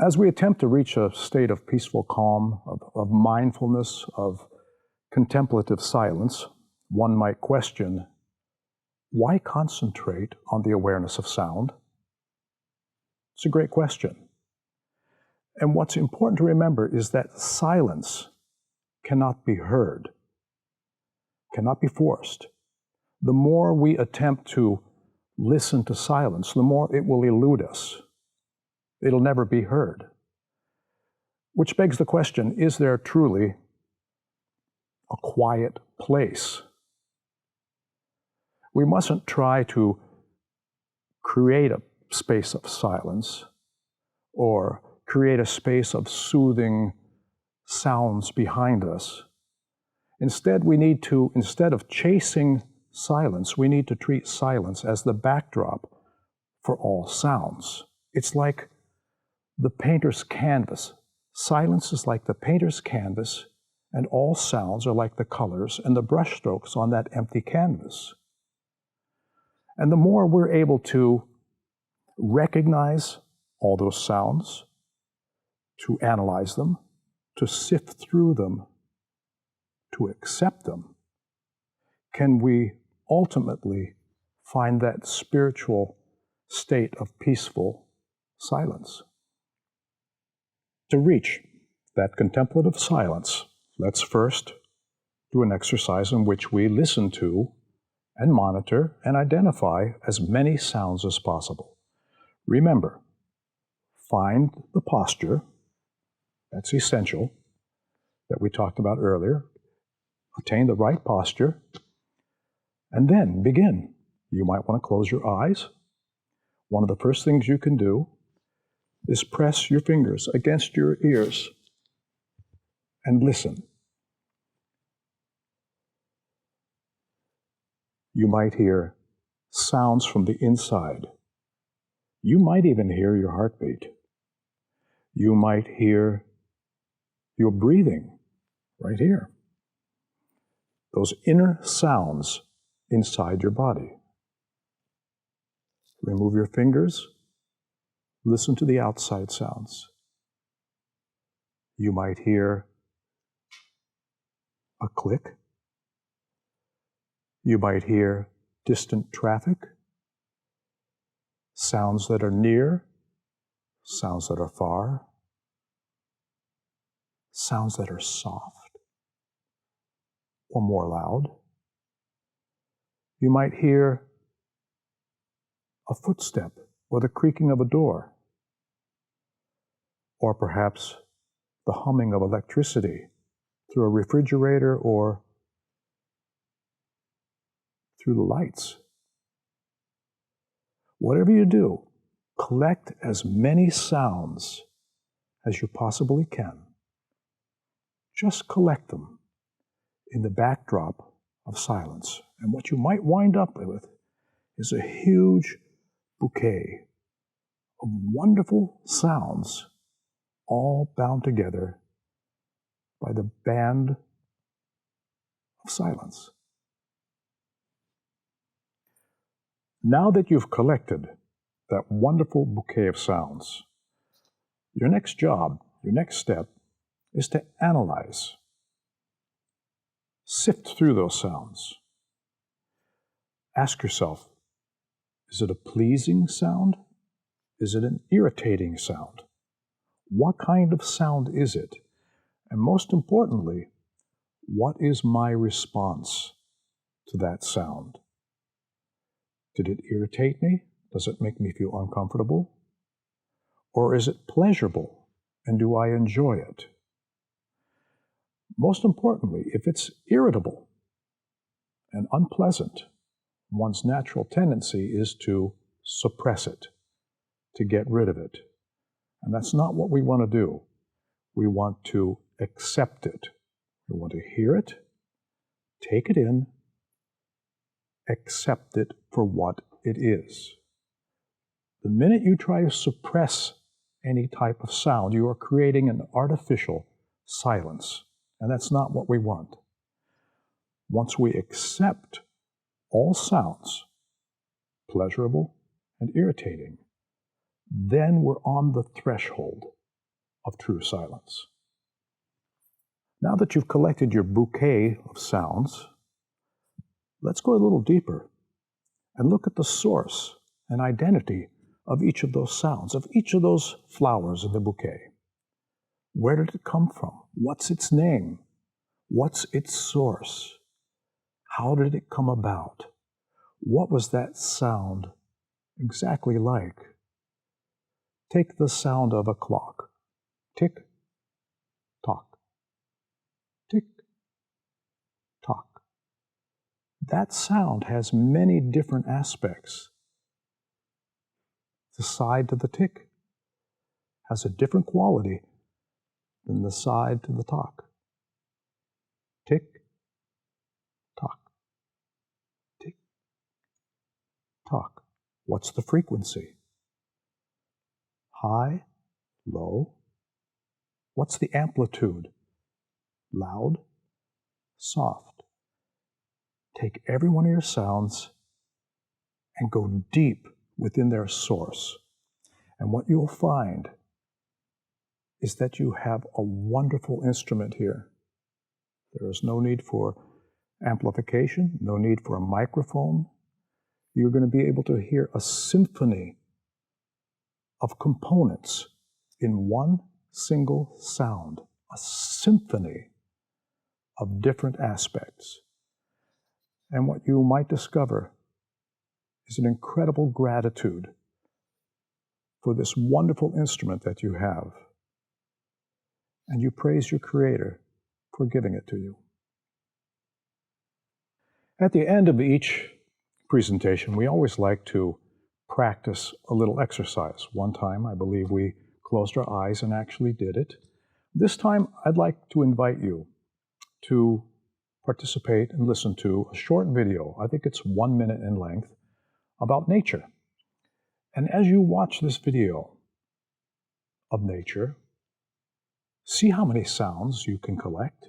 As we attempt to reach a state of peaceful calm, of mindfulness, of contemplative silence, one might question, why concentrate on the awareness of sound? It's a great question. And what's important to remember is that silence cannot be heard, cannot be forced. The more we attempt to listen to silence, the more it will elude us. It'll never be heard. Which begs the question, is there truly a quiet place? We mustn't try to create a space of silence or create a space of soothing sounds behind us. Instead, instead of chasing silence, we need to treat silence as the backdrop for all sounds. It's like the painter's canvas. Silence is like the painter's canvas, and all sounds are like the colors and the brushstrokes on that empty canvas. And the more we're able to recognize all those sounds, to analyze them, to sift through them, to accept them, can we ultimately find that spiritual state of peaceful silence. To reach that contemplative silence, let's first do an exercise in which we listen to and monitor and identify as many sounds as possible. Remember, find the posture, that's essential, that we talked about earlier. Attain the right posture, and then begin. You might want to close your eyes. One of the first things you can do is press your fingers against your ears and listen. You might hear sounds from the inside. You might even hear your heartbeat. You might hear your breathing right here. Those inner sounds inside your body. Remove your fingers. Listen to the outside sounds. You might hear a click. You might hear distant traffic, sounds that are near, sounds that are far, sounds that are soft or more loud. You might hear a footstep or the creaking of a door, or perhaps the humming of electricity through a refrigerator or through the lights. Whatever you do, collect as many sounds as you possibly can. Just collect them in the backdrop of silence. And what you might wind up with is a huge bouquet of wonderful sounds, all bound together by the band of silence. Now that you've collected that wonderful bouquet of sounds, your next job, your next step, is to analyze. Sift through those sounds. Ask yourself, is it a pleasing sound? Is it an irritating sound? What kind of sound is it? And most importantly, what is my response to that sound? Did it irritate me? Does it make me feel uncomfortable? Or is it pleasurable, and do I enjoy it? Most importantly, if it's irritable and unpleasant, one's natural tendency is to suppress it, to get rid of it. And that's not what we want to do. We want to accept it. We want to hear it, take it in, accept it for what it is. The minute you try to suppress any type of sound, you are creating an artificial silence. And that's not what we want. Once we accept all sounds, pleasurable and irritating, then we're on the threshold of true silence. Now that you've collected your bouquet of sounds, let's go a little deeper and look at the source and identity of each of those sounds, of each of those flowers in the bouquet. Where did it come from? What's its name? What's its source? How did it come about? What was that sound exactly like? Take the sound of a clock. Tick, tock. Tick, tock. That sound has many different aspects. The side to the tick has a different quality than the side to the tock. Tick, tock. Tick, tock. What's the frequency? High, low. What's the amplitude? Loud, soft. Take every one of your sounds and go deep within their source. And what you'll find is that you have a wonderful instrument here. There is no need for amplification, no need for a microphone. You're going to be able to hear a symphony of components in one single sound, a symphony of different aspects. And what you might discover is an incredible gratitude for this wonderful instrument that you have. And you praise your Creator for giving it to you. At the end of each presentation, we always like to practice a little exercise. One time, I believe we closed our eyes and actually did it. This time, I'd like to invite you to participate and listen to a short video. I think it's 1 minute in length, about nature. And as you watch this video of nature, see how many sounds you can collect.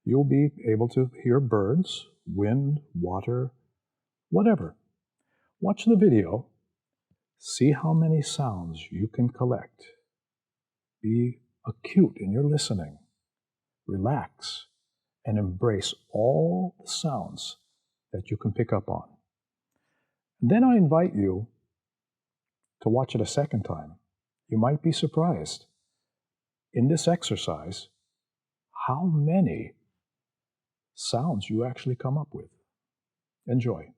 You'll be able to hear birds, wind, water, whatever. Watch the video. See how many sounds you can collect. Be acute in your listening. Relax and embrace all the sounds that you can pick up on. Then I invite you to watch it a second time. You might be surprised in this exercise how many sounds you actually come up with. Enjoy.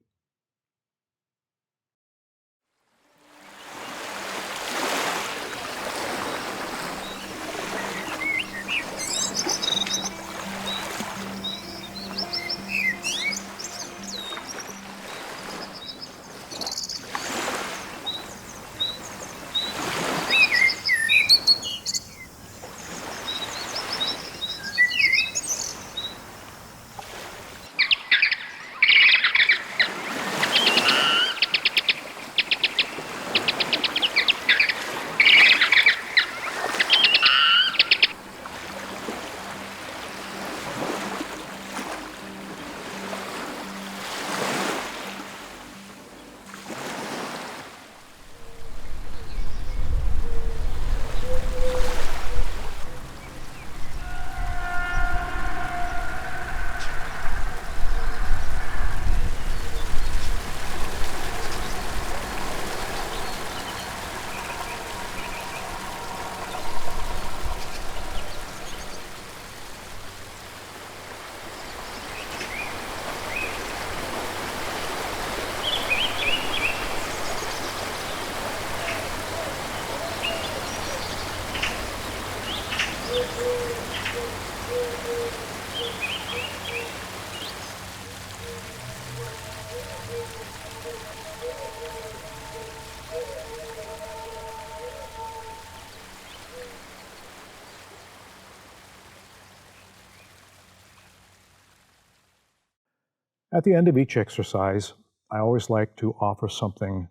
At the end of each exercise, I always like to offer something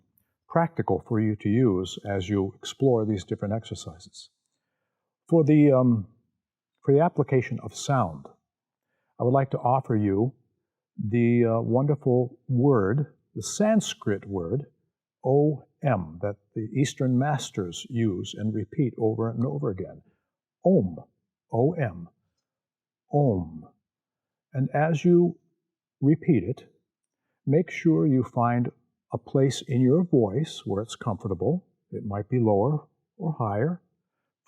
practical for you to use as you explore these different exercises. For the application of sound, I would like to offer you the wonderful word, the Sanskrit word, O-M, that the Eastern masters use and repeat over and over again. Om, O-M, Om. And as you repeat it, make sure you find a place in your voice where it's comfortable. It might be lower or higher.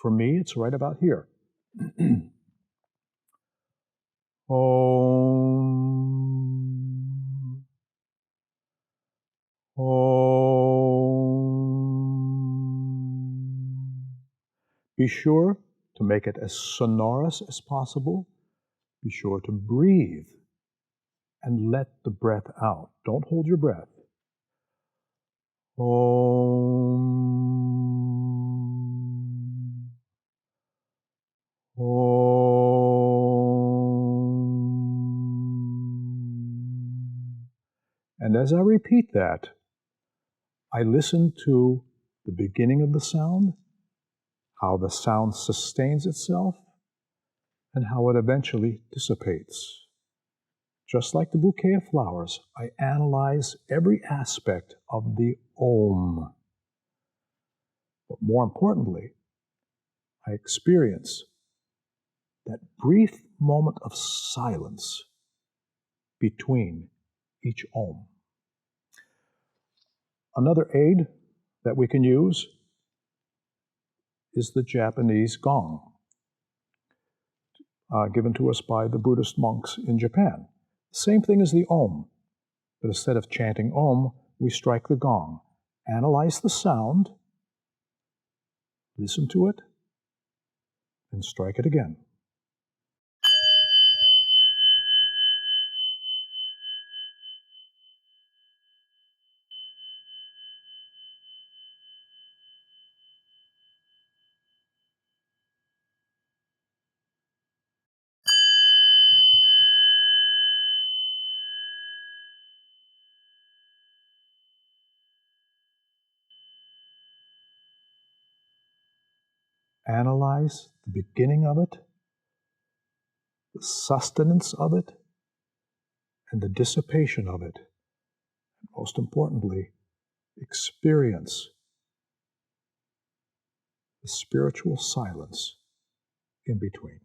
For me, it's right about here. Om. Om. Be sure to make it as sonorous as possible. Be sure to breathe and let the breath out. Don't hold your breath. Om. Om. And as I repeat that, I listen to the beginning of the sound, how the sound sustains itself, and how it eventually dissipates. Just like the bouquet of flowers, I analyze every aspect of the Om. But more importantly, I experience that brief moment of silence between each Om. Another aid that we can use is the Japanese gong, given to us by the Buddhist monks in Japan. Same thing as the Om, but instead of chanting Om, we strike the gong. Analyze the sound, listen to it, and strike it again. Analyze the beginning of it, the sustenance of it, and the dissipation of it. And most importantly, experience the spiritual silence in between.